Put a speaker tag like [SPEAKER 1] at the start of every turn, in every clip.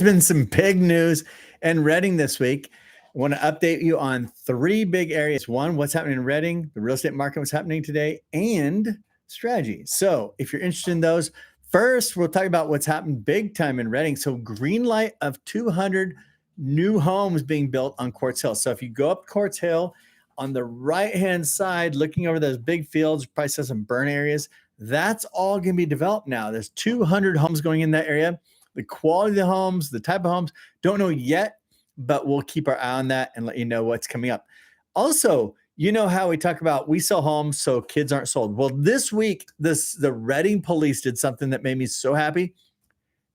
[SPEAKER 1] been some big news in Reading this week. I want to update you on three big areas. One, what's happening in Reading, the real estate market, what's happening today, and strategy. So if you're interested in those, first, we'll talk about what's happened big time in Reading. So green light of 200 new homes being built on Quartz Hill. So if you go up Quartz Hill on the right-hand side, looking over those big fields, probably saw some burn areas, that's all going to be developed now. There's 200 homes going in that area. The quality of the homes, the type of homes, don't know yet, but we'll keep our eye on that and let you know what's coming up. Also, you know how we talk about we sell homes so kids aren't sold. Well, this week, the Reading police did something that made me so happy.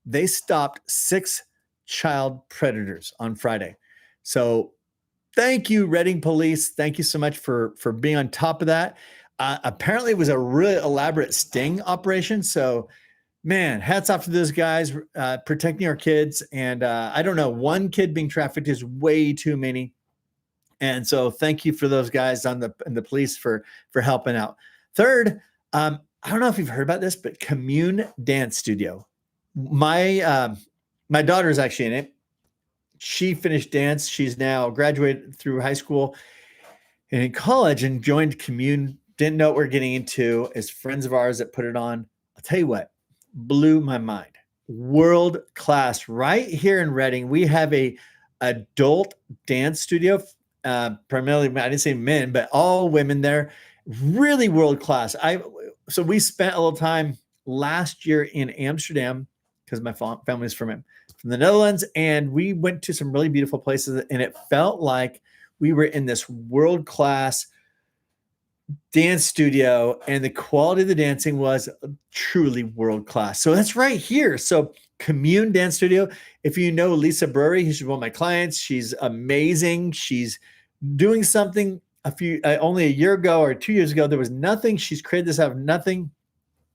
[SPEAKER 1] They stopped 6 child predators on Friday. So thank you, Reading police. Thank you so much for being on top of that. Apparently, it was a really elaborate sting operation. So man, hats off to those guys protecting our kids. And I don't know, one kid being trafficked is way too many. And so thank you for those guys in the police for helping out. Third, I don't know if you've heard about this, but Commune Dance Studio. My daughter is actually in it. She finished dance. She's now graduated through high school and in college and joined Commune. Didn't know what we're getting into. As friends of ours that put it on. I'll tell you what. Blew my mind. World class. Right here in Reading, we have a adult dance studio. Primarily, I didn't say men, but all women there. Really world class. So we spent a little time last year in Amsterdam because my family is from the Netherlands, and we went to some really beautiful places, and it felt like we were in this world class dance studio, and the quality of the dancing was truly world class. So that's right here. So Commune Dance Studio. If you know Lisa Broere, she's one of my clients. She's amazing. She's doing something only a year ago or 2 years ago. There was nothing. She's created this out of nothing.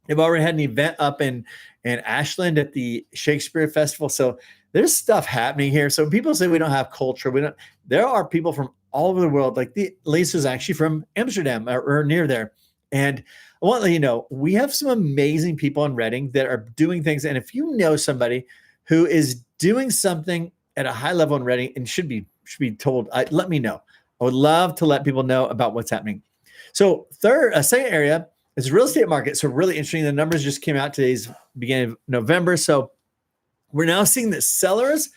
[SPEAKER 1] They've already had an event up in Ashland at the Shakespeare Festival. So there's stuff happening here. So when people say we don't have culture, there are people from all over the world. Like Lisa's actually from Amsterdam or near there. And I want to let you know, we have some amazing people in Reading that are doing things. And if you know somebody who is doing something at a high level in Reading and should be told, let me know. I would love to let people know about what's happening. So second area is real estate market. So really interesting. The numbers just came out today's beginning of November. So we're now seeing that sellers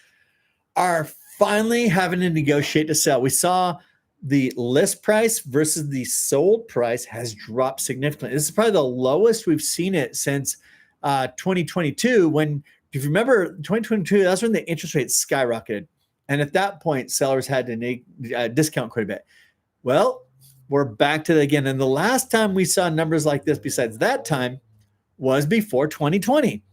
[SPEAKER 1] are finally having to negotiate to sell. We saw the list price versus the sold price has dropped significantly. This is probably the lowest we've seen it since 2022. If you remember 2022, that's when the interest rates skyrocketed. And at that point, sellers had to discount quite a bit. Well, we're back to that again. And the last time we saw numbers like this, besides that time, was before 2020.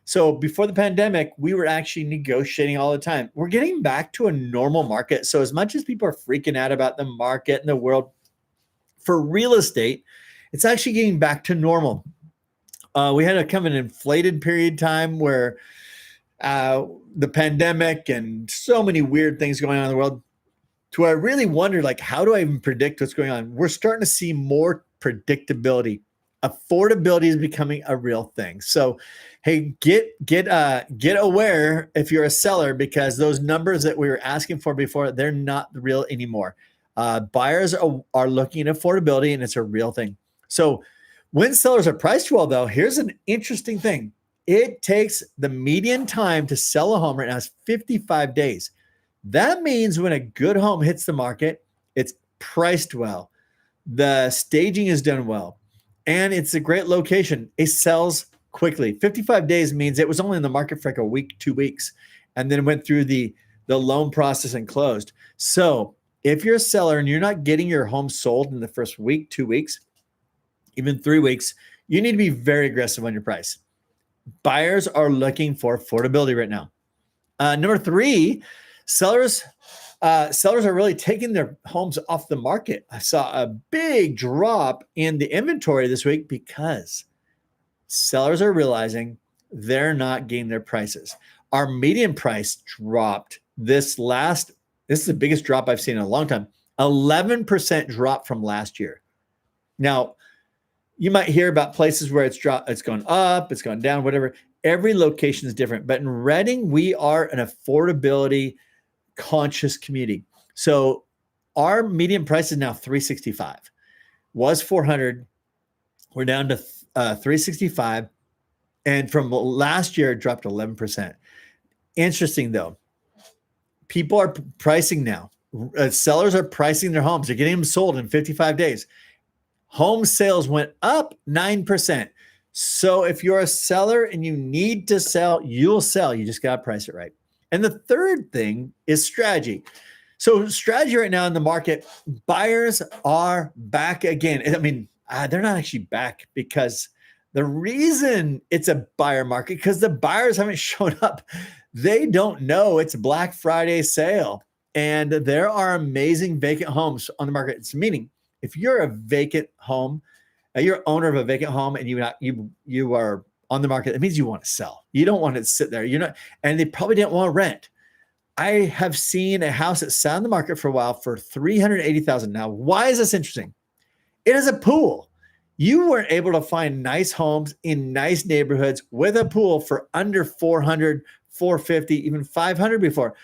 [SPEAKER 1] So before the pandemic, we were actually negotiating all the time. We're getting back to a normal market. So as much as people are freaking out about the market and the world, for real estate, it's actually getting back to normal. We had a kind of an inflated period of time where the pandemic and so many weird things going on in the world, to where I really wondered, like, how do I even predict what's going on? We're starting to see more predictability. Affordability is becoming a real thing. So, hey, get aware if you're a seller, because those numbers that we were asking for before, they're not real anymore. Buyers are looking at affordability, and it's a real thing. So when sellers are priced well, though, here's an interesting thing. It takes the median time to sell a home right now is 55 days. That means when a good home hits the market, it's priced well. The staging is done well. And it's a great location. It sells quickly. 55 days means it was only in the market for like a week, 2 weeks, and then went through the loan process and closed. So if you're a seller and you're not getting your home sold in the first week, 2 weeks, even 3 weeks, you need to be very aggressive on your price. Buyers are looking for affordability right now. Number 3, sellers are really taking their homes off the market. I saw a big drop in the inventory this week because sellers are realizing they're not getting their prices. Our median price dropped this is the biggest drop I've seen in a long time, 11% drop from last year. Now, you might hear about places where it's gone up, it's gone down, whatever. every location is different. But in Reading, we are an affordability conscious community. So our median price is now 365. Was 400. We're down to 365. And from last year, it dropped 11%. Interesting, though. People are pricing now. Sellers are pricing their homes. They're getting them sold in 55 days. Home sales went up 9%. So if you're a seller and you need to sell, you'll sell. You just got to price it right. And the third thing is strategy. So strategy right now in the market, buyers are back again. I mean, they're not actually back because the reason it's a buyer market because the buyers haven't shown up. They don't know it's Black Friday sale. And there are amazing vacant homes on the market. It's meaning if you're a vacant home, you're owner of a vacant home and you are on the market, it means you want to sell. You don't want it to sit there. You're not, and they probably didn't want to rent. I have seen a house that sat on the market for a while for $380,000. Now, why is this interesting? It is a pool. You weren't able to find nice homes in nice neighborhoods with a pool for under 400, 450, even 500 before.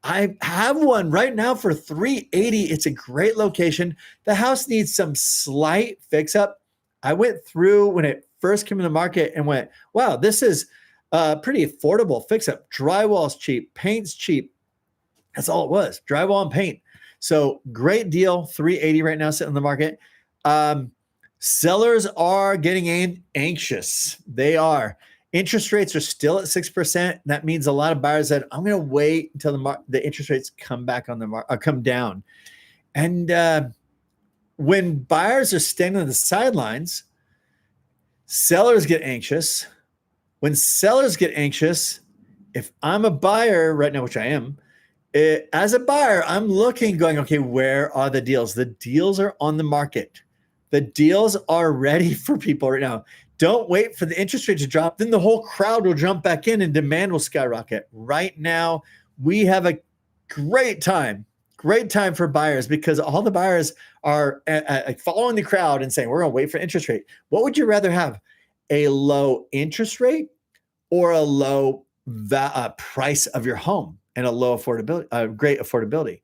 [SPEAKER 1] I have one right now for 380. It's a great location. The house needs some slight fix up. I went through when it first came in the market and went, wow, this is pretty affordable fix up. Drywall's cheap, paint's cheap. That's all it was, drywall and paint. So great deal, 380 right now sitting on the market. Sellers are getting anxious. They are. Interest rates are still at 6%. That means a lot of buyers said, I'm going to wait until the interest rates come back on the come down. And when buyers are standing on the sidelines, sellers get anxious. When sellers get anxious, if I'm a buyer right now, which I am, as a buyer, I'm looking, going, okay, where are the deals? The deals are on the market. The deals are ready for people right now. Don't wait for the interest rate to drop. Then the whole crowd will jump back in and demand will skyrocket. Right now, we have a great time for buyers because all the buyers are following the crowd and saying, we're going to wait for interest rate. What would you rather have? A low interest rate or a low price of your home and a low affordability, great affordability?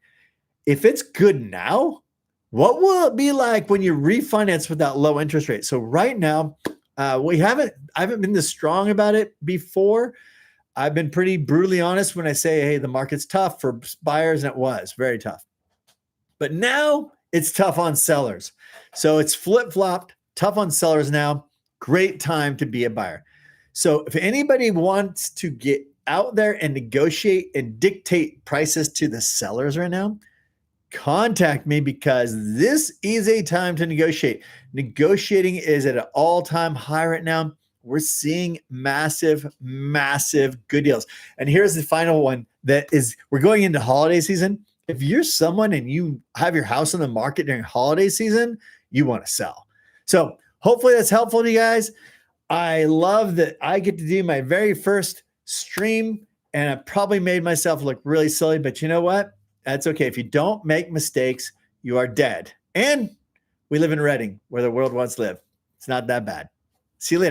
[SPEAKER 1] If it's good now, what will it be like when you refinance with that low interest rate? So right now, I haven't been this strong about it before. I've been pretty brutally honest when I say, hey, the market's tough for buyers, and it was very tough. But now it's tough on sellers. So it's flip-flopped, tough on sellers now. Great time to be a buyer. So if anybody wants to get out there and negotiate and dictate prices to the sellers right now, contact me because this is a time to negotiate. Negotiating is at an all-time high right now. We're seeing massive, massive good deals. And here's the final one that is, we're going into holiday season. If you're someone and you have your house on the market during holiday season, you want to sell. So hopefully that's helpful to you guys. I love that I get to do my very first stream and I probably made myself look really silly, but you know what? That's okay. If you don't make mistakes, you are dead. And we live in Reading, where the world wants to live. It's not that bad. See you later.